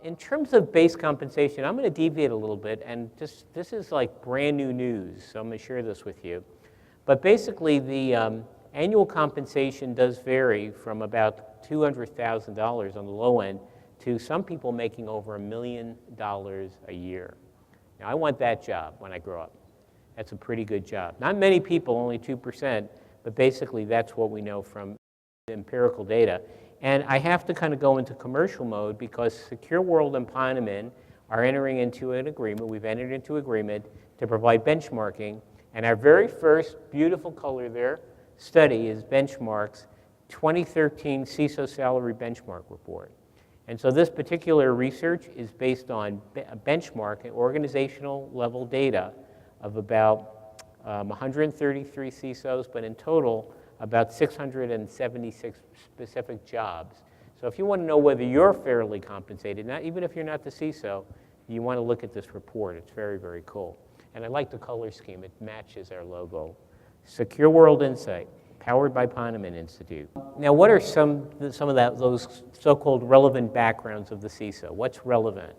In terms of base compensation, I'm going to deviate a little bit, and this is like brand new news, so I'm going to share this with you. But basically, the annual compensation does vary from about $200,000 on the low end to some people making over $1 million a year. Now, I want that job when I grow up. That's a pretty good job. Not many people, only 2%, but basically that's what we know from empirical data. And I have to kind of go into commercial mode because Secureworld and Ponemon are entering into an agreement. We've entered into agreement to provide benchmarking. And our very first beautiful color there study is benchmarks 2013 CISO salary benchmark report. And so this particular research is based on benchmark organizational level data of about 133 CISOs, but in total, about 676 specific jobs. So if you want to know whether you're fairly compensated, even if you're not the CISO, you want to look at this report. It's very, very cool. And I like the color scheme. It matches our logo. Secureworld Insight, powered by Ponemon Institute. Now, what are some of those so-called relevant backgrounds of the CISO? What's relevant?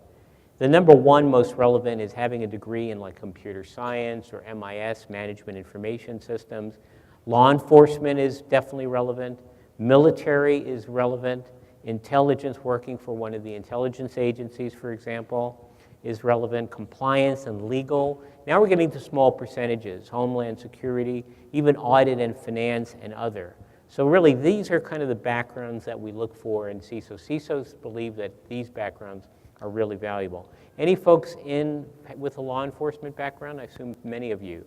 The number one most relevant is having a degree in like computer science or MIS, Management Information Systems. Law enforcement is definitely relevant. Military is relevant. Intelligence, working for one of the intelligence agencies, for example, is relevant. Compliance and legal. Now we're getting to small percentages, Homeland Security, even audit and finance and other. So really, these are kind of the backgrounds that we look for in CISOs. CISOs believe that these backgrounds are really valuable. Any folks with a law enforcement background? I assume many of you.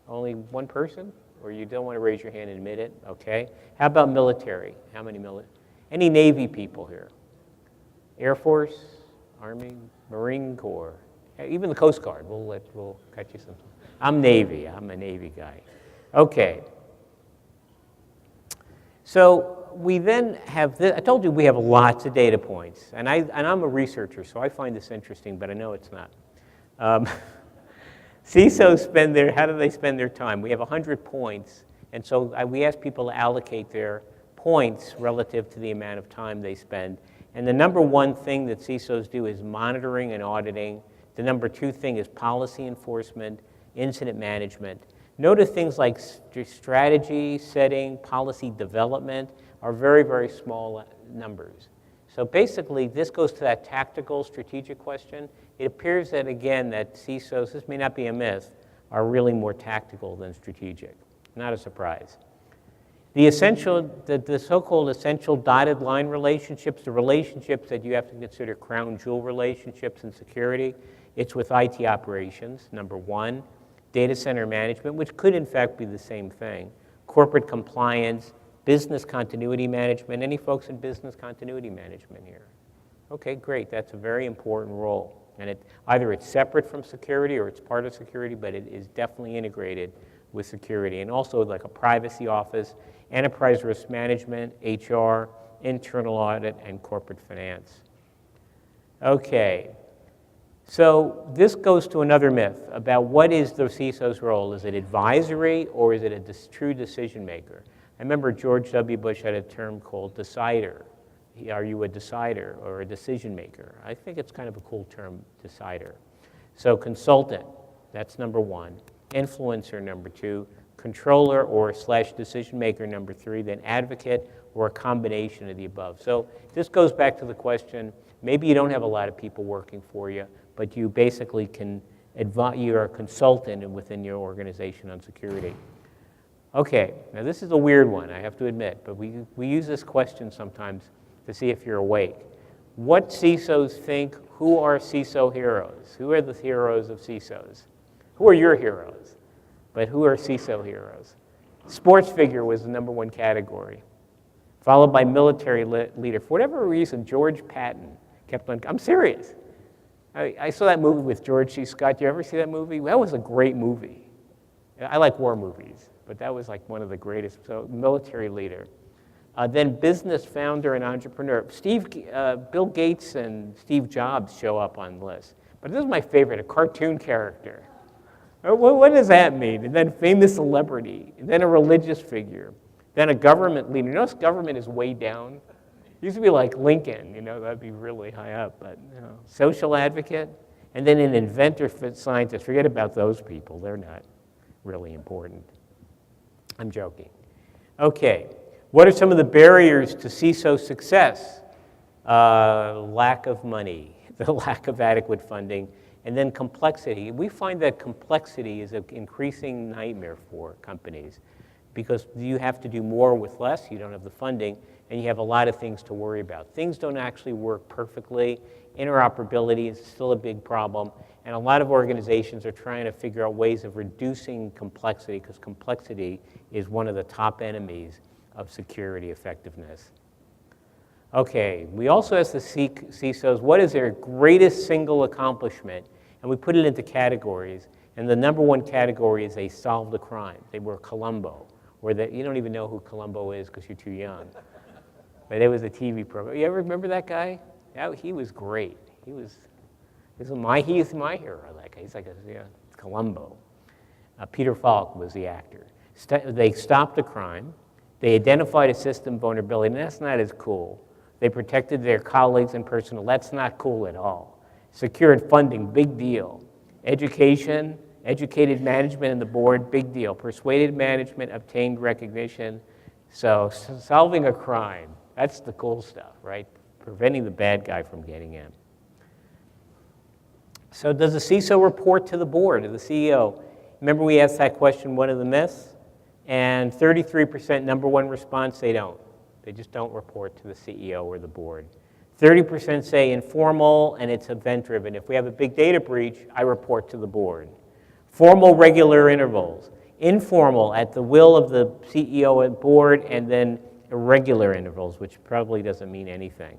Only one person? Or you don't want to raise your hand and admit it? Okay. How about military? How many military? Any Navy people here? Air Force, Army, Marine Corps, even the Coast Guard. We'll cut you some. I'm Navy. I'm a Navy guy. Okay. So we then have this. I told you we have lots of data points, and I'm a researcher, so I find this interesting, but I know it's not. CISOs how do they spend their time? We have 100 points, and so we ask people to allocate their points relative to the amount of time they spend. And the number one thing that CISOs do is monitoring and auditing. The number two thing is policy enforcement, incident management. Notice things like strategy setting, policy development are very, very small numbers. So basically, this goes to that tactical, strategic question. It appears that, again, that CISOs, this may not be a myth, are really more tactical than strategic. Not a surprise. The so-called essential dotted line relationships, the relationships that you have to consider crown jewel relationships in security, it's with IT operations, number one. Data center management, which could in fact be the same thing. Corporate compliance, business continuity management. Any folks in business continuity management here? Okay, great. That's a very important role. And either it's separate from security or it's part of security, but it is definitely integrated with security. And also like a privacy office, enterprise risk management, HR, internal audit, and corporate finance. Okay. So this goes to another myth about what is the CISO's role. Is it advisory or is it a true decision maker? I remember George W. Bush had a term called decider. Are you a decider or a decision maker? I think it's kind of a cool term, decider. So consultant, that's number one. Influencer, number two. Controller or / decision maker, number three. Then advocate or a combination of the above. So this goes back to the question, maybe you don't have a lot of people working for you, but you basically can you're a consultant within your organization on security. Okay, now this is a weird one, I have to admit, but we use this question sometimes to see if you're awake. What CISOs think, who are CISO heroes? Who are the heroes of CISOs? Who are your heroes? But who are CISO heroes? Sports figure was the number one category, followed by military leader. For whatever reason, George Patton kept on, I'm serious. I saw that movie with George C. Scott. Did you ever see that movie? That was a great movie. I like war movies, but that was like one of the greatest. So military leader. Then business founder and entrepreneur. Bill Gates and Steve Jobs show up on the list. But this is my favorite, a cartoon character. What does that mean? And then famous celebrity, and then a religious figure, then a government leader. Notice government is way down. Used to be like Lincoln, that'd be really high up, but social advocate, and then an inventor scientist. Forget about those people. They're not really important. I'm joking. Okay, what are some of the barriers to CISO success? Lack of money, the lack of adequate funding, and then complexity. We find that complexity is an increasing nightmare for companies because you have to do more with less, you don't have the funding, and you have a lot of things to worry about. Things don't actually work perfectly. Interoperability is still a big problem, and a lot of organizations are trying to figure out ways of reducing complexity because complexity is one of the top enemies of security effectiveness. Okay, we also asked the CISOs, what is their greatest single accomplishment? And we put it into categories, and the number one category is they solved a crime. They were Columbo, or that you don't even know who Columbo is because you're too young. But it was a TV program. You ever remember that guy? Yeah, he was great. He's my hero. That guy. He's like Columbo. Peter Falk was the actor. They stopped a crime. They identified a system vulnerability, and that's not as cool. They protected their colleagues and personnel. That's not cool at all. Secured funding, big deal. Education, educated management and the board, big deal. Persuaded management, obtained recognition. So solving a crime, that's the cool stuff, right? Preventing the bad guy from getting in. So does the CISO report to the board, to the CEO? Remember we asked that question, what are the myths? And 33% number one response, they don't. They just don't report to the CEO or the board. 30% say informal and it's event-driven. If we have a big data breach, I report to the board. Formal, regular intervals. Informal, at the will of the CEO and board, and then irregular intervals, which probably doesn't mean anything.